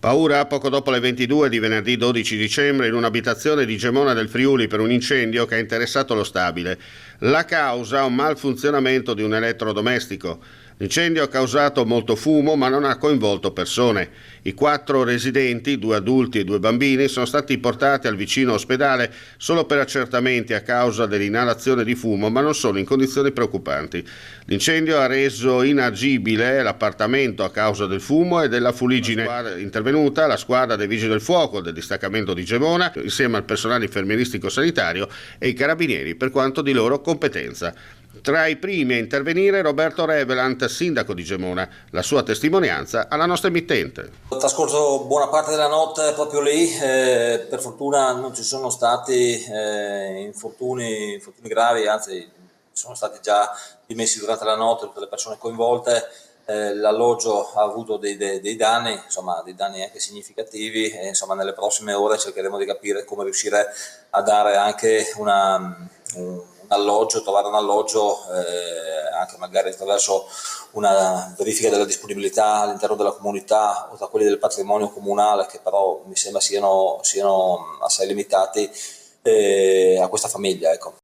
Paura poco dopo le 22 di venerdì 12 dicembre in un'abitazione di Gemona del Friuli per un incendio che ha interessato lo stabile. La causa, un malfunzionamento di un elettrodomestico. L'incendio ha causato molto fumo ma non ha coinvolto persone. I 4 residenti, 2 adulti e 2 bambini, sono stati portati al vicino ospedale solo per accertamenti a causa dell'inalazione di fumo, ma non sono in condizioni preoccupanti. L'incendio ha reso inagibile l'appartamento a causa del fumo e della fuliggine. Intervenuta la squadra dei Vigili del Fuoco del distaccamento di Gemona, insieme al personale infermieristico sanitario e i carabinieri per quanto di loro competenza. Tra i primi a intervenire Roberto Revelant, sindaco di Gemona, la sua testimonianza alla nostra emittente. Ho trascorso buona parte della notte proprio lì, per fortuna non ci sono stati infortuni gravi, anzi sono stati già dimessi durante la notte tutte le persone coinvolte. L'alloggio ha avuto dei danni, insomma dei danni anche significativi e insomma nelle prossime ore cercheremo di capire come riuscire a dare anche un alloggio, trovare un alloggio anche magari attraverso una verifica della disponibilità all'interno della comunità o tra quelli del patrimonio comunale, che però mi sembra siano assai limitati a questa famiglia, ecco.